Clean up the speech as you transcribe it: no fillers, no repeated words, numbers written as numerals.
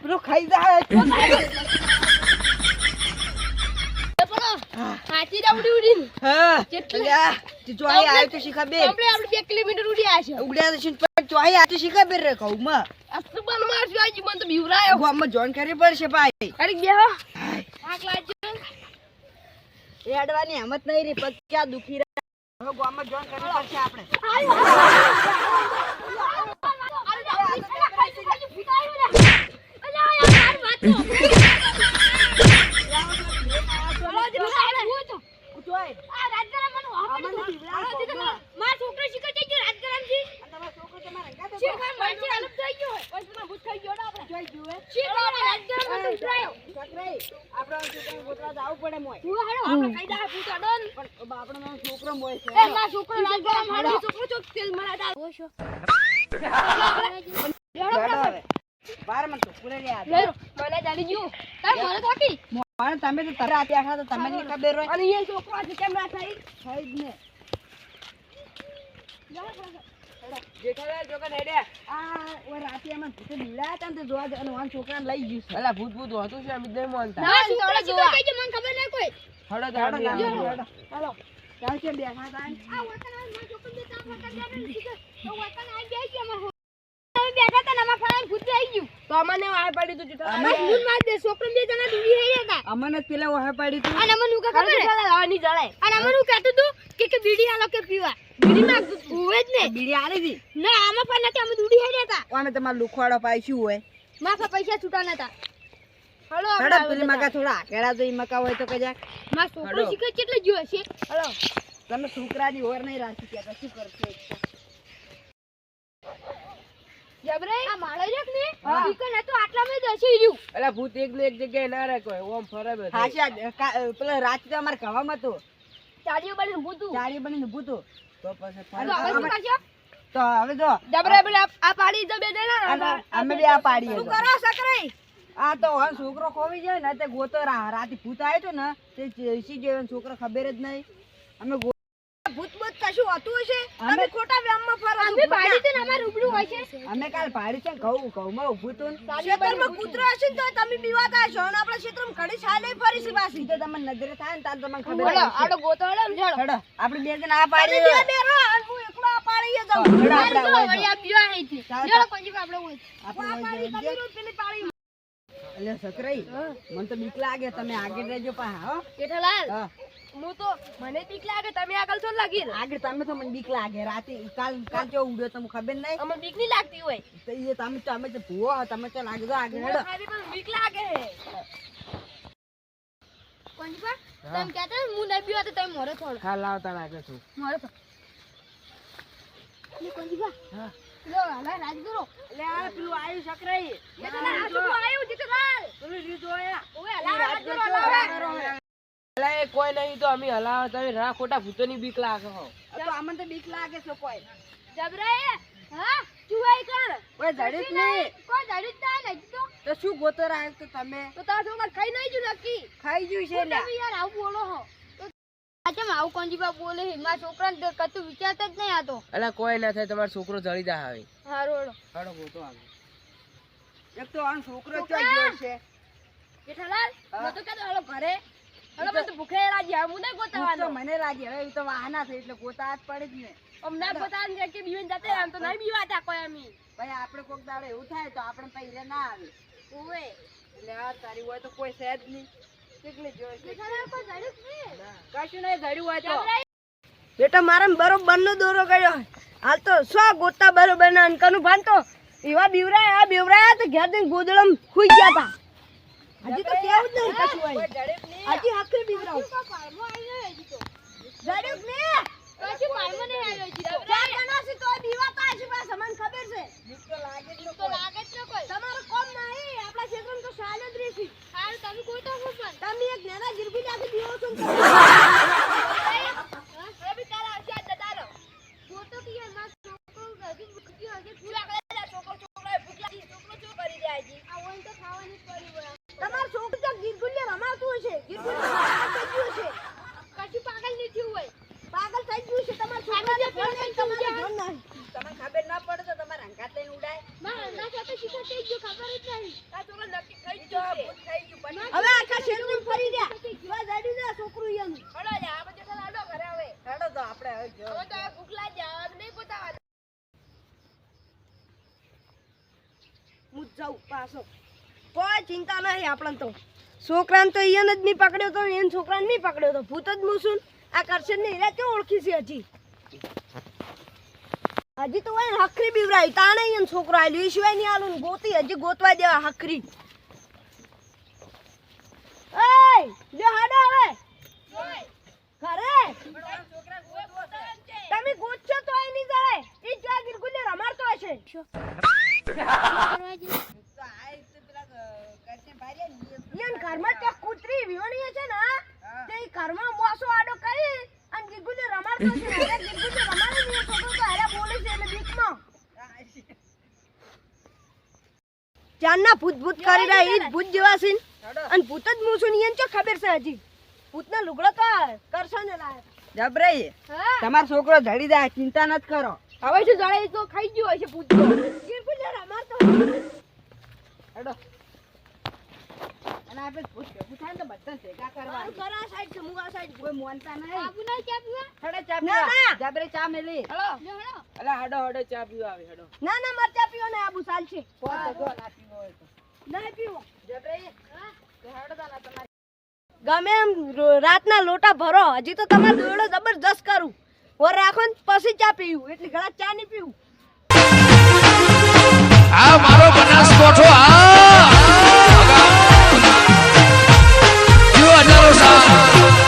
પેલો ખાઈ જાય હાથી રા ઉડી ઉડીને હા કેટલી તું જોઈ આવ્યો તો શીખા બે આપણે 2 કિલોમીટર ઉડી આયા છે ઉડ્યા તો પણ જોઈ આ તો શીખા બે રે કહું માં અસબન માર જોઈ મન તો બીવરાયો ગામમાં જોઈન કરવી પડશે ભાઈ અરે બેહો આગ લાગ્યો એ અડવાની હિંમત નહીં રે પગ ક્યાં દુખી રહ્યા હવે ગામમાં જોઈન કરવી પડશે આપણે તમે તો તારા આપ્યા હતા તો તમને ની ખબર હોય અને એ છોકરો છે કેમ ના થઈ થઈ જ ને જેઠાલાલ જોકન હેડે આ ઓય રાતે અમે ભૂતે નીલા હતા ને જોવા અને વાન છોકરાને લઈ ગયું છે અલા ભૂત ભૂત હોતું છે અમે નહીં માનતા ના છોકરો જોવા કઈ મને ખબર નહીં કોઈ હડો હાલો ચાલ છે બેઠા હતા આ વતન માં છોકરો બે કામ કરતા ગયા ને તો વતન આવી ગયા છે અમાર અમે બેઠા હતા ને અમાર ફાઈન ભૂત આવી ગયું તો અમને આ પાડી તો જુઠા અમે ભૂત માર દે છોકરો બે જણા દૂરી હઈ હતા અમને પેલા ઓહે પાડી તું અને અમને કા ખબર લાવવાની જળે અને અમને કહેતું તું કે બીડી આલો કે પીવા બીડી માંગતું હોય જ ને બીડી આલી દી ના આમાં પણ નથી અમે દૂરી હઈ હતા ઓને તમાર લુખવાડો પાઈશું હોય માફા પૈસા છૂટા નતા હલો હડો પેલી મકા થોડા કેડા તો ઈ મકા હોય તો કજા માં છોકરો શીખે કેટલે જોયો છે હલો તમે છોકરાની ઓર નહીં રાખી કે શું કરશે જબરે આ માળો રેક ને ઈકન હતો આટલા મે દસી રહ્યું અલા ભૂત એકલે એક જગ્યાએ ના રાખો ઓમ ફરે બે હાચા પેલા રાત તો અમાર કવામાં તો ચાડીઓ બની ભૂતું ચાડી બનીને ભૂતો તો પછી હવે શું કરશો તો હવે જો જબરે પેલા આ પાડી તો બે દેના અમે બે આ પાડીએ શું કરો સકરાઈ આ તો હવે છોકરો ખોવી જાય ને તે ગોતો રાતે ભૂત આવ્યો તો ને તે સી જેવો છોકરો ખબર જ નહીં અમે ભૂત ભૂત કશું હોતું હશે અમે ખોટા વ્યામમાં ફરો અમે પાડી તો અમાર ઉબડું હોય છે અમે કાલ પાડી છે ઘઉંમાં ઊભું તો ક્ષેત્રમાં કૂતરો હશે તો તમે બીવાતા હશો અને આપણા ક્ષેત્રમાં ઘડી સાલે ફરી છે પાછી તો તમને નજરે થાય ને તાર તમને ખબર હડો આડો ગોતોડો સમજાડો હડો આપણે બે જણ આ પાડી બે બેરો હું એકલો આ પાડીએ જાઉં હડો આપણે વળિયા બીવા હે છે ચલો કોઈ આપણે હોય આપણે પાડી તમે રોજ પેલી પાડી અલે સકરાઈ મને તો બીક લાગે તમે આગળ રહેજો પા હો જેઠાલાલ હા હું તો મને બીક લાગે તમે આગળ છો લાગી આગળ તમે તો મને બીક લાગે રાતે કાલ જો ઉડ્યો તમને ખબર નહીં અમને બીક નહીં લાગતી હોય તો એ તમે તો ભૂવો તમે તો લાગે તો આગળ હેડો ખાલી પણ બીક લાગે કોંજીપા તમે કહેતા હું નહીં પીવા તો તમે મોરે થોડો હા લાવતા લાગે છું મોરે તો ને કોંજીપા હા લો હાલા રાજ કરો લે આ પેલું આયુ સકરાઈ જેઠાલાલ આ શું આયું જેઠાલાલ તમે રીતો આયા ઓય હાલા રાજ કરો હાલા એ કોઈ નહીં તો અમે હલાવ તમે રા ખોટા ભૂતોની બીક લાગે હો તો અમને તો બીક લાગે છે કોઈ જબરાએ હા ચુવાઈ કર કોઈ ધડીત નહીં કોઈ ધડીત ના નહીં તો શું ગોતો રાખ તો તમે તો તાર છોકરા ખાઈ નહીં જો નક્કી ખાઈ ગયું છે લે તમે યાર આવું બોલો હો આચમ આવું કોંજીબા બોલે મારા છોકરાને કતું વિચારતા જ નહીં આતો અલા કોઈ ના થાય તમારો છોકરો જળી જા આવે હારોડો હાડો ગોતો આવે એક તો આ છોકરો ચોઈ ગયો છે જેઠાલાલ હું તો કહેતો હાલો ઘરે હાલો મને તો ભૂખે લાગી હું નહીં ગોતાવાનો તો મને લાગી હવે એ તો વાહના છે એટલે ગોતા જ પડે જ ને અમને ગોતાન કે બીવન જતે આમ તો નહીં બીવાતા કોઈ અમી ભાઈ આપણે કોક દાડે એવું થાય તો આપણે પૈરે ના આવે ઓવે એટલે આ તારી હોય તો કોઈ છે જ નહીં કેટલી જોઈ છે જેઠાલાલ કોઈ ધડ્યું નહીં કશું નહીં ધડ્યું હોય તો બેટા મારે બરોબર નો દોરો કર્યો હાલ તો સો ગોતા બરોબર ના અંકનું ભાન તો એવા બીવરાયા તો ઘેર જઈને ગોદડમ ખુઈ ગયા હતા હજી તો કેવું જ નહીં કશું હોય હજી આખરી બીવરાવ જડ્યું ને કશું પાયમાં નહીં આવ્યો હજી તો ચાર જણા છે તો બીવાતા છે બસ અમને ખબર છે બીક તો લાગે જ તો લાગે જ ન કોઈ તમારો કોમ નહીં આપણા ક્ષેત્રમાં તો સાલ જ રહેશે હાલ તમે કોઈ તો પણ તમે એક નાના જીરબી લાગી દીવો છો હવે તારા આવશે આ દાદારો ફોટો કે યાર માર છોકરો ગજી બુકી હગે પૂરા કરે છોકરો ભૂખ્યા છોકરો શું કરી રહ્યા છે આ ઓન તો ખાવાની પડી બોલા તમાર છોકરો તો ગીરગુલ્લે રમાતું હશે ગીરગુલ્લે રમાતું હશે કશું પાગલ નહીં થયું હોય પાગલ થઈ ગયું છે તમાર છોકરાને ફોન તમારે ધ્યાન નહીં તમને ખબર ના પડે તો તમારા હંગાત લઈને ઉડાય મારા ના સાથે શીખા થઈ ગયો ખબર જ નહીં આ છોકરો નક્કી થઈ જ ગયું છે. ભૂત થઈ ગયું પછી. હવે આખા શેરમાં ફરી ગયા જોવા જાડ્યું છે આ છોકરું એનું હળો જા આપણે જેઠાલાલ આડો ઘરે હવે હેડો તો આપણે હવે જો. હવે તો હવે ભૂખ લાગી જાય હવે નહીં પોતાવા હું જાઉં પાછો કોઈ ચિંતા નહીં આપણને તો છોકરાને તો ઈયન જ નહીં પકડ્યો તો એને છોકરાને નહીં પકડ્યો તો ભૂત જ મૂસું આ કરશે ને એરા કેવું ઓળખી છે હજી તો હોય ને હખરી બીવરાઈ તાણે ઈયન છોકરો આલ્યો એ સિવાય નહીં આલું ને ગોતી હજી ગોતવા દેવા હખરી એય લે હાડો હવે ઘરે તમે ગોતશો તો એ નહીં જાય એ જો આ ગિરગુલે રમાડતો હશે તો આ એક તો પેલા કરશે ભાર્યા ને ઈયન ઘરમાં તે કૂતરી વિહોણી છે ને તે ઈ ઘરમાં મોસો આડો કરી અને ગિરગુલે રમાડતો છે અરે ગિરગુલે રમાડે ને છોકરો તો હારે બોલે છે એટલે બીકમાં ચાંદના ભૂત ભૂત કરી રહ્યા ઈ જ ભૂત જેવા છે ને. અને ભૂત જ મૂછું ઈયન ચો ખબર છે હજી ભૂતના લુગડો તો કરશે ને લાય જબરાઈ હા તમારો છોકરો જડી જાય ચિંતા ન કરો. હવે શું જાણે તો ખાઈ ગયો હશે પૂછતો ગિરગુલે રમાડતો હેડો અને આપણે ભૂત ભેગું થાય ને તો બધા ભેગા કરવા કરા સાઈડ છે મુગા સાઈડ કોઈ મોનતા નહીં. બાબુ ના ચા પીવા હેડો ચા ના, પીવા ના. જબરે ચા મેલી. હેડો હેડો અલા હેડો હેડો ચા પીવા આવે હેડો. ના ના મરચા પીઓ ને આબુ સાલ છે કોણ તો જો ના પીવો હોય તો. નહીં પીવો જબરાઈ તો હેડો તાના તમારે ગમે એમ રાતના લોટા ભરો હજી તો તમારે દોડો જબરજસ્ત કરું ઓર રાખો ને પછી ચા પીવું એટલે ઘણા ચા નહીં પીવું આ મારો બનાસકોઠો આ